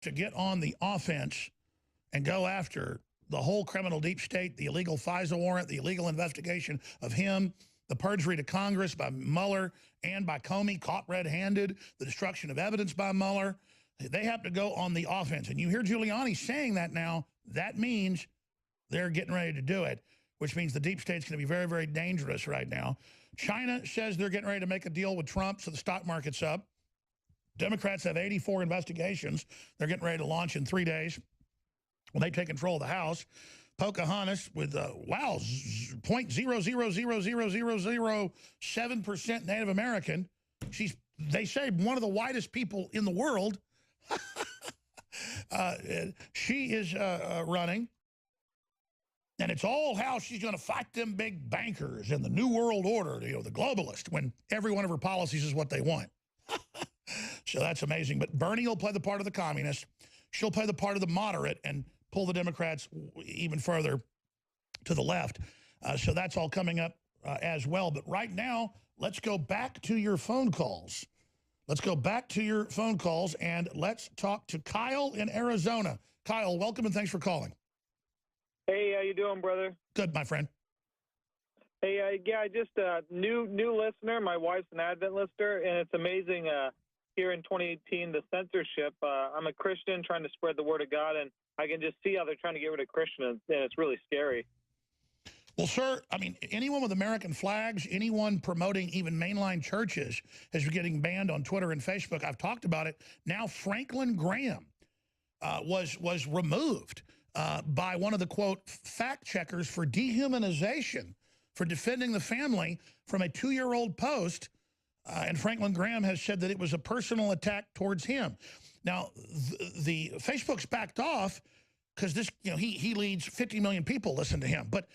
to get on the offense and go after the whole criminal deep state, the illegal FISA warrant, the illegal investigation of him, the perjury to Congress by Mueller and by Comey, caught red-handed, the destruction of evidence by Mueller. They have to go on the offense. And you hear Giuliani saying that now. That means they're getting ready to do it, which means the deep state's going to be very, very dangerous right now. China says they're getting ready to make a deal with Trump, so the stock market's up. Democrats have 84 investigations they're getting ready to launch in 3 days when they take control of the House. Pocahontas with, wow, 0.0000007% Native American. They say, one of the whitest people in the world. She is running. And it's all how she's going to fight them big bankers and the New World Order, you know, the globalist, when every one of her policies is what they want. So that's amazing. But Bernie will play the part of the communist. She'll play the part of the moderate and pull the Democrats even further to the left. So that's all coming up as well. But right now, let's go back to your phone calls. Let's go back to your phone calls, and let's talk to Kyle in Arizona. Kyle, welcome, and thanks for calling. Hey, how you doing, brother? Good, my friend. Hey, yeah, just a new listener. My wife's an Advent listener, and it's amazing here in 2018, the censorship. I'm a Christian trying to spread the word of God, and I can just see how they're trying to get rid of Christians, and it's really scary. Well, sir, I mean, anyone with American flags, anyone promoting even mainline churches is getting banned on Twitter and Facebook. I've talked about it. Now Franklin Graham was removed by one of the, quote, fact checkers for dehumanization, for defending the family from a 2-year-old post. And Franklin Graham has said that it was a personal attack towards him. Now, the Facebook's backed off because this, you know, he leads 50 million people listen to him. But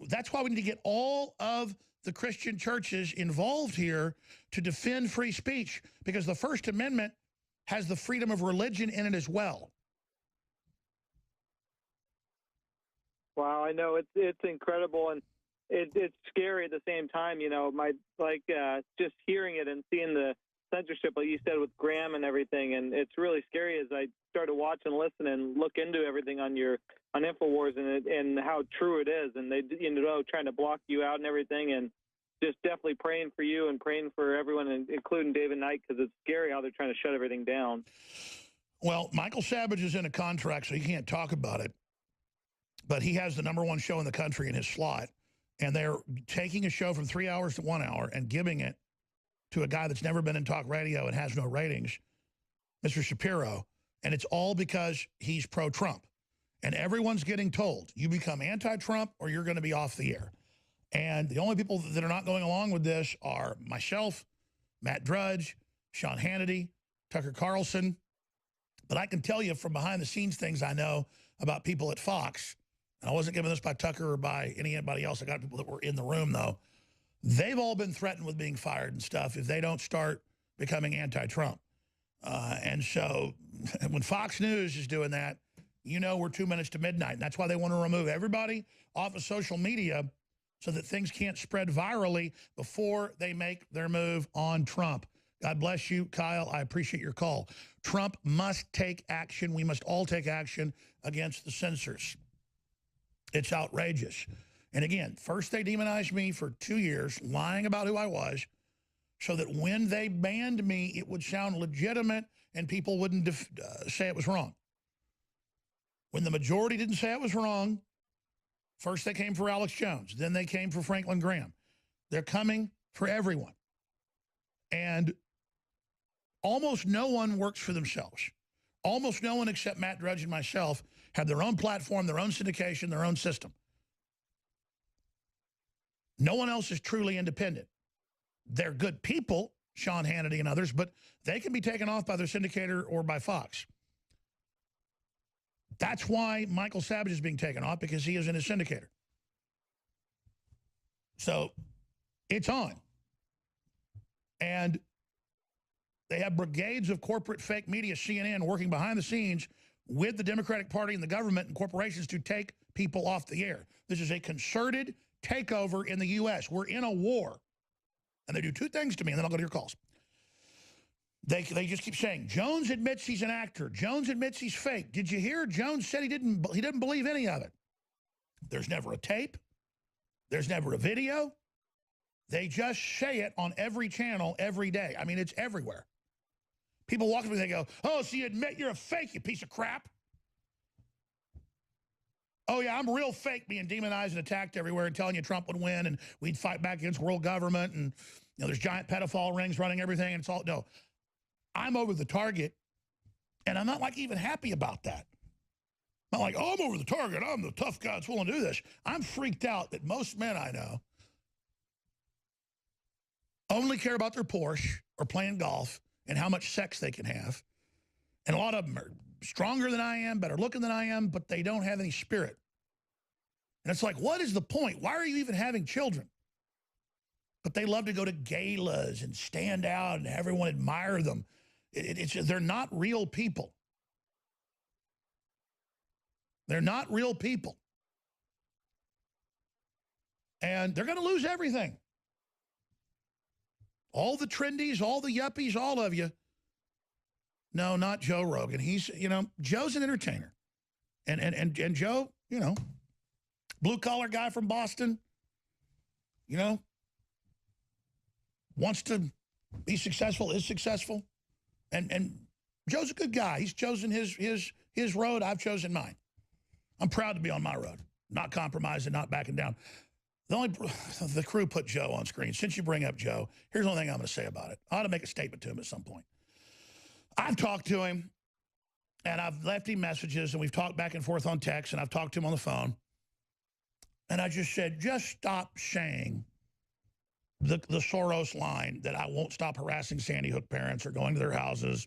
that's why we need to get all of the Christian churches involved here to defend free speech, because the First Amendment has the freedom of religion in it as well. Wow, I know it's incredible, and it's scary at the same time. You know, just hearing it and seeing the censorship, like you said, with Graham and everything, and it's really scary as I started to watch and listen and look into everything on InfoWars and how true it is, and they, you know, trying to block you out and everything, and just definitely praying for you and praying for everyone, including David Knight, because it's scary how they're trying to shut everything down. Well, Michael Savage is in a contract, so he can't talk about it, but he has the #1 show in the country in his slot, and they're taking a show from 3 hours to 1 hour and giving it to a guy that's never been in talk radio and has no ratings, Mr. Shapiro, and it's all because he's pro-Trump. And everyone's getting told, you become anti-Trump or you're going to be off the air. And the only people that are not going along with this are myself, Matt Drudge, Sean Hannity, Tucker Carlson. But I can tell you from behind-the-scenes things I know about people at Fox, and I wasn't given this by Tucker or by anybody else. I got people that were in the room, though. They've all been threatened with being fired and stuff if they don't start becoming anti-Trump. And so when Fox News is doing that, you know we're 2 minutes to midnight. And that's why they want to remove everybody off of social media so that things can't spread virally before they make their move on Trump. God bless you, Kyle. I appreciate your call. Trump must take action. We must all take action against the censors. It's outrageous. And again, first they demonized me for 2 years, lying about who I was, so that when they banned me, it would sound legitimate and people wouldn't say it was wrong. When the majority didn't say it was wrong, first they came for Alex Jones, then they came for Franklin Graham. They're coming for everyone. And almost no one works for themselves. Almost no one except Matt Drudge and myself have their own platform, their own syndication, their own system. No one else is truly independent. They're good people, Sean Hannity and others, but they can be taken off by their syndicator or by Fox. That's why Michael Savage is being taken off, because he is in his syndicator. So it's on. And they have brigades of corporate fake media, CNN, working behind the scenes with the Democratic Party and the government and corporations to take people off the air. This is a concerted takeover in the U.S. We're in a war. And they do two things to me, and then I'll go to your calls. They just keep saying, Jones admits he's an actor. Jones admits he's fake. Did you hear? Jones said he didn't believe any of it. There's never a tape. There's never a video. They just say it on every channel every day. I mean, it's everywhere. People walk up and they go, oh, so you admit you're a fake, you piece of crap? Oh, yeah, I'm real fake, being demonized and attacked everywhere and telling you Trump would win and we'd fight back against world government and, you know, there's giant pedophile rings running everything and it's all, no. I'm over the target and I'm not like even happy about that. I'm not like, oh, I'm over the target. I'm the tough guy that's willing to do this. I'm freaked out that most men I know only care about their Porsche or playing golf and how much sex they can have. And a lot of them are stronger than I am, better looking than I am, but they don't have any spirit. And it's like, what is the point? Why are you even having children? But they love to go to galas and stand out and everyone admire them. They're not real people. They're not real people. And they're going to lose everything. All the trendies, all the yuppies, all of you. No, not Joe Rogan. He's, you know, Joe's an entertainer. And Joe, you know, blue-collar guy from Boston, you know, wants to be successful, is successful. And Joe's a good guy. He's chosen his road. I've chosen mine. I'm proud to be on my road, not compromising, not backing down. The crew put Joe on screen. Since you bring up Joe, here's the only thing I'm going to say about it. I ought to make a statement to him at some point. I've talked to him, and I've left him messages, and we've talked back and forth on text, and I've talked to him on the phone. And I just said, just stop saying the Soros line that I won't stop harassing Sandy Hook parents or going to their houses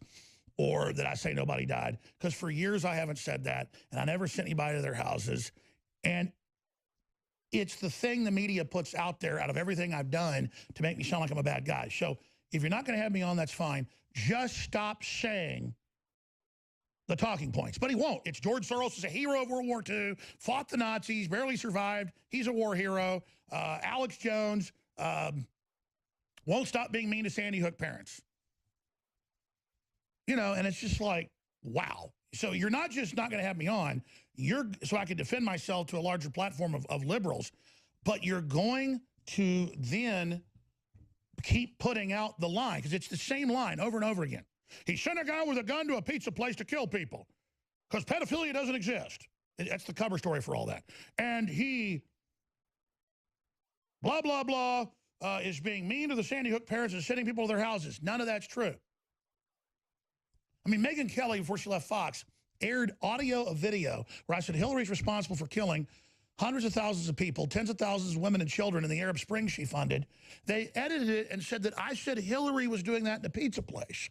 or that I say nobody died. Because for years I haven't said that, and I never sent anybody to their houses. And it's the thing the media puts out there out of everything I've done to make me sound like I'm a bad guy. So if you're not going to have me on, that's fine. Just stop saying the talking points. But he won't. It's George Soros is a hero of World War II, fought the Nazis, barely survived. He's a war hero. Alex Jones won't stop being mean to Sandy Hook parents. You know, and it's just like, wow. So you're not just not going to have me on, so I can defend myself to a larger platform of liberals, but you're going to then keep putting out the line, because it's the same line over and over again. He sent a guy with a gun to a pizza place to kill people because pedophilia doesn't exist. That's the cover story for all that. And he, blah, blah, blah, is being mean to the Sandy Hook parents and sending people to their houses. None of that's true. I mean, Megyn Kelly, before she left Fox, aired audio of video where I said Hillary's responsible for killing hundreds of thousands of people, tens of thousands of women and children in the Arab Spring she funded. They edited it and said that I said Hillary was doing that in a pizza place.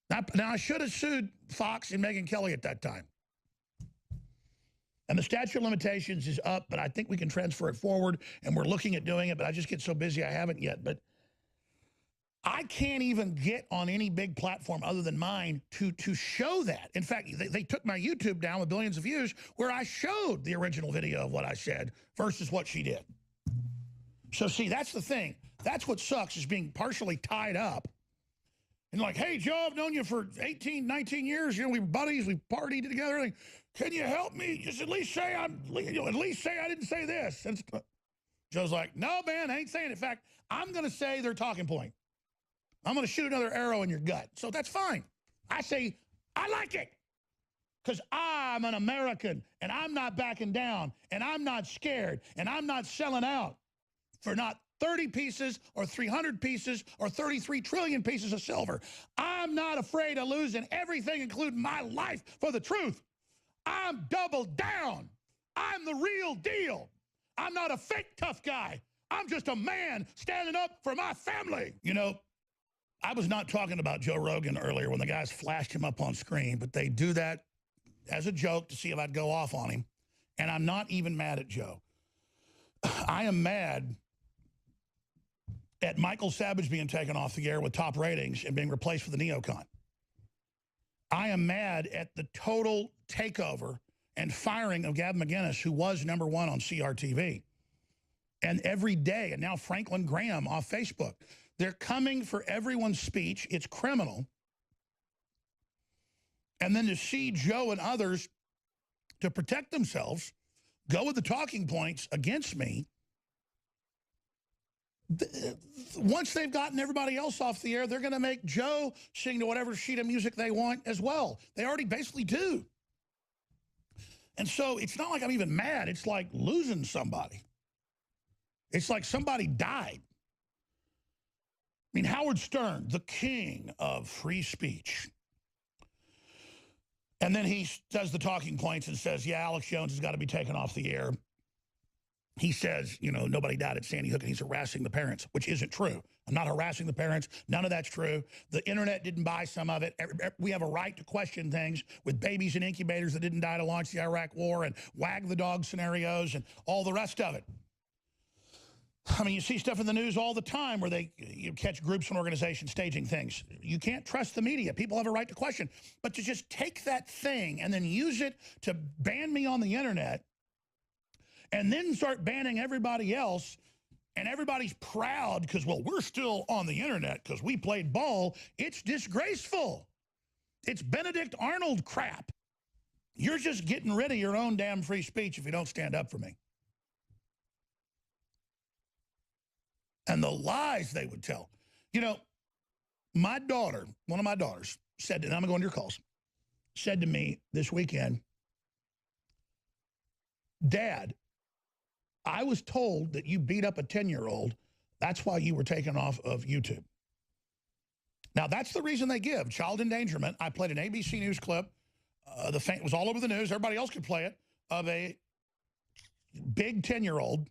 Now I should have sued Fox and Megyn Kelly at that time. And the statute of limitations is up, but I think we can transfer it forward, and we're looking at doing it, but I just get so busy I haven't yet. But I can't even get on any big platform other than mine to show that. In fact, they took my YouTube down with billions of views where I showed the original video of what I said versus what she did. So, see, that's the thing. That's what sucks, is being partially tied up. And like, hey, Joe, I've known you for 18, 19 years. You know, we were buddies. We partied together. Like, can you help me? Just at least say at least say I didn't say this. And Joe's like, no, man, I ain't saying it. In fact, I'm going to say their talking point. I'm going to shoot another arrow in your gut. So that's fine. I say, I like it. Because I'm an American, and I'm not backing down, and I'm not scared, and I'm not selling out for not 30 pieces or 300 pieces or 33 trillion pieces of silver. I'm not afraid of losing everything, including my life, for the truth. I'm double down. I'm the real deal. I'm not a fake tough guy. I'm just a man standing up for my family. You know, I was not talking about Joe Rogan earlier when the guys flashed him up on screen, but they do that as a joke to see if I'd go off on him. And I'm not even mad at Joe. I am mad at Michael Savage being taken off the air with top ratings and being replaced with a neocon. I am mad at the total takeover and firing of Gavin McInnes, who was #1 on CRTV. And every day, and now Franklin Graham off Facebook. They're coming for everyone's speech. It's criminal. And then to see Joe and others, to protect themselves, go with the talking points against me. Once they've gotten everybody else off the air, they're going to make Joe sing to whatever sheet of music they want as well. They already basically do. And so it's not like I'm even mad. It's like losing somebody. It's like somebody died. I mean, Howard Stern, the king of free speech. And then he does the talking points and says, yeah, Alex Jones has got to be taken off the air. He says, you know, nobody died at Sandy Hook and he's harassing the parents, which isn't true. I'm not harassing the parents. None of that's true. The internet didn't buy some of it. We have a right to question things with babies in incubators that didn't die to launch the Iraq war and wag the dog scenarios and all the rest of it. I mean, you see stuff in the news all the time where you catch groups and organizations staging things. You can't trust the media. People have a right to question. But to just take that thing and then use it to ban me on the internet and then start banning everybody else, and everybody's proud because, well, we're still on the internet because we played ball. It's disgraceful. It's Benedict Arnold crap. You're just getting rid of your own damn free speech if you don't stand up for me. And the lies they would tell. You know, my daughter, one of my daughters, said, and I'm going to go into your calls, said to me this weekend, Dad, I was told that you beat up a 10-year-old. That's why you were taken off of YouTube. Now, that's the reason they give. Child endangerment. I played an ABC News clip. It was all over the news. Everybody else could play it, of a big 10-year-old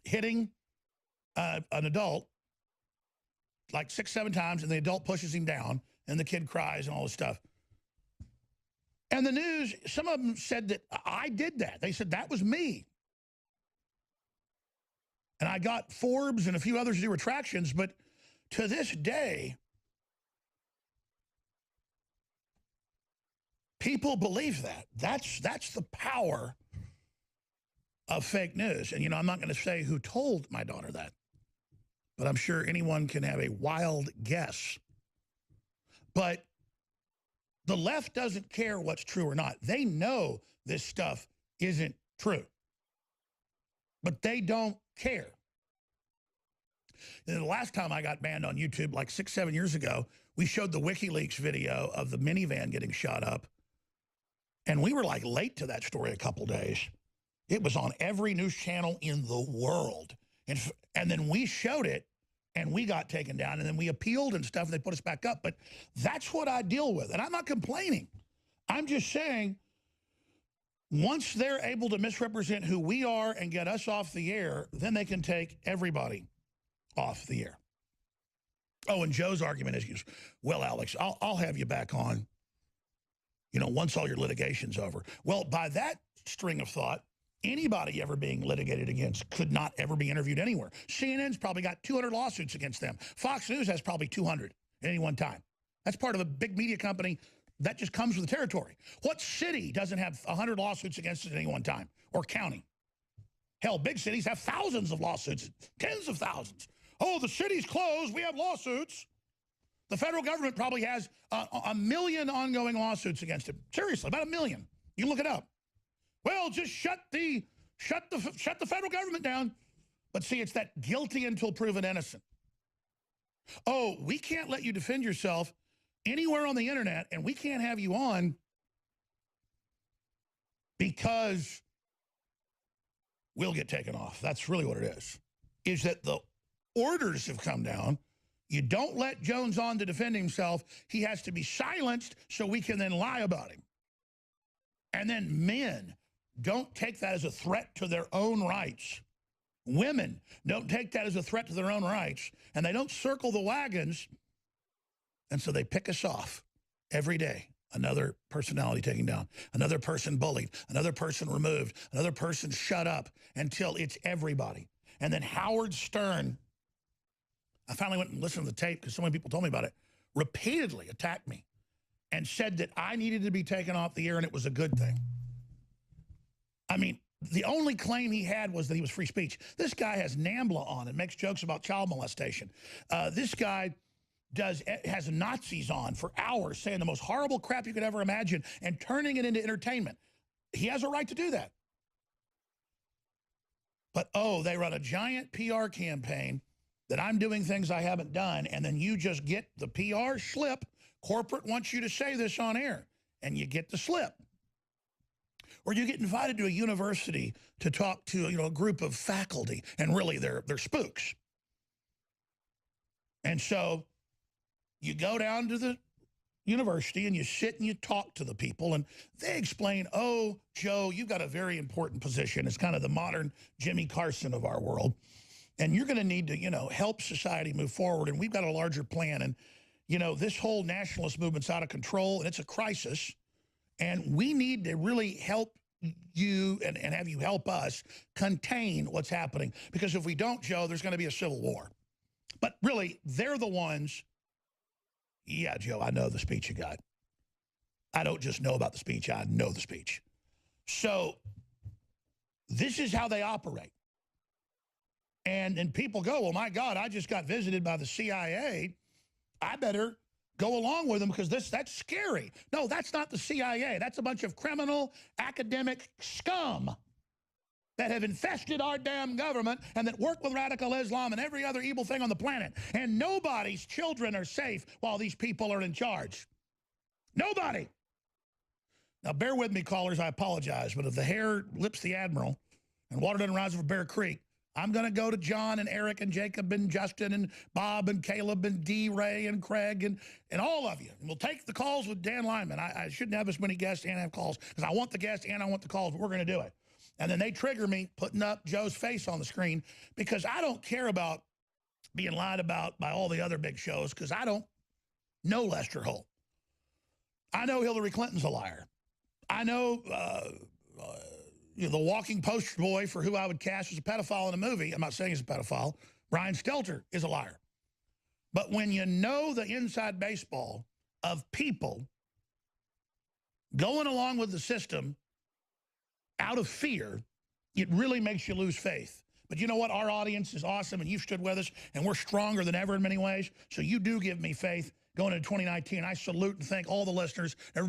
hitting an adult like 6, 7 times, and the adult pushes him down, and the kid cries and all this stuff. And the news, some of them said that I did that. They said that was me. And I got Forbes and a few others to do retractions, but to this day, people believe that. That's the power of fake news. And, you know, I'm not going to say who told my daughter that, but I'm sure anyone can have a wild guess. But the left doesn't care what's true or not. They know this stuff isn't true, but they don't care. And the last time I got banned on YouTube, like 6, 7 years ago, we showed the WikiLeaks video of the minivan getting shot up. And we were like late to that story a couple days. It was on every news channel in the world. And then we showed it and we got taken down, and then we appealed and stuff, and they put us back up. But that's what I deal with. And I'm not complaining. I'm just saying, once they're able to misrepresent who we are and get us off the air, then they can take everybody off the air. Oh, and Joe's argument is, well, Alex, I'll have you back on, you know, once all your litigation's over. Well, by that string of thought, anybody ever being litigated against could not ever be interviewed anywhere. CNN's probably got 200 lawsuits against them. Fox News has probably 200 at any one time. That's part of a big media company that just comes with the territory. What city doesn't have 100 lawsuits against it at any one time, or county? Hell, big cities have thousands of lawsuits, tens of thousands. Oh, the city's closed, we have lawsuits. The federal government probably has a million ongoing lawsuits against it. Seriously, about 1 million. You can look it up. Well, just shut the federal government down. But see, it's that guilty until proven innocent. Oh, we can't let you defend yourself anywhere on the internet, and we can't have you on because we'll get taken off. That's really what it is that the orders have come down. You don't let Jones on to defend himself. He has to be silenced so we can then lie about him. And then men don't take that as a threat to their own rights. Women don't take that as a threat to their own rights. And they don't circle the wagons. And so they pick us off every day. Another personality taken down, another person bullied, another person removed, another person shut up, until it's everybody. And then Howard Stern, I finally went and listened to the tape because so many people told me about it, repeatedly attacked me and said that I needed to be taken off the air and it was a good thing. I mean, The only claim he had was that he was free speech. This guy has NAMBLA on and makes jokes about child molestation. This guy has Nazis on for hours saying the most horrible crap you could ever imagine and turning it into entertainment. He has a right to do that. But, oh, they run a giant PR campaign that I'm doing things I haven't done, and then you just get the PR slip. Corporate wants you to say this on air, and you get the slip. Or you get invited to a university to talk to, a group of faculty, and really they're spooks. And so you go down to the university and you sit and you talk to the people, and they explain, oh, Joe, you've got a very important position. It's kind of the modern Jimmy Carson of our world. And you're going to need to, help society move forward. And we've got a larger plan. And, this whole nationalist movement's out of control, and it's a crisis. And we need to really help you and have you help us contain what's happening. Because if we don't, Joe, there's going to be a civil war. But really, they're the ones. Yeah, Joe, I know the speech you got. I don't just know about the speech. I know the speech. So this is how they operate. And people go, well, my God, I just got visited by the CIA. I better go along with them because that's scary. No, that's not the CIA. That's a bunch of criminal academic scum that have infested our damn government and that work with radical Islam and every other evil thing on the planet. And nobody's children are safe while these people are in charge. Nobody. Now, bear with me, callers. I apologize. But if the hair lips the admiral and water doesn't rise over Bear Creek, I'm going to go to John and Eric and Jacob and Justin and Bob and Caleb and D. Ray and Craig and all of you. And we'll take the calls with Dan Lyman. I shouldn't have as many guests and have calls because I want the guests and I want the calls, but we're going to do it. And then they trigger me putting up Joe's face on the screen because I don't care about being lied about by all the other big shows because I don't know Lester Holt. I know Hillary Clinton's a liar. I know the walking poster boy for who I would cast as a pedophile in a movie. I'm not saying he's a pedophile. Brian Stelter is a liar. But when you know the inside baseball of people going along with the system out of fear, it really makes you lose faith. But you know what? Our audience is awesome, and you've stood with us, and we're stronger than ever in many ways. So you do give me faith going into 2019. I salute and thank all the listeners, everybody.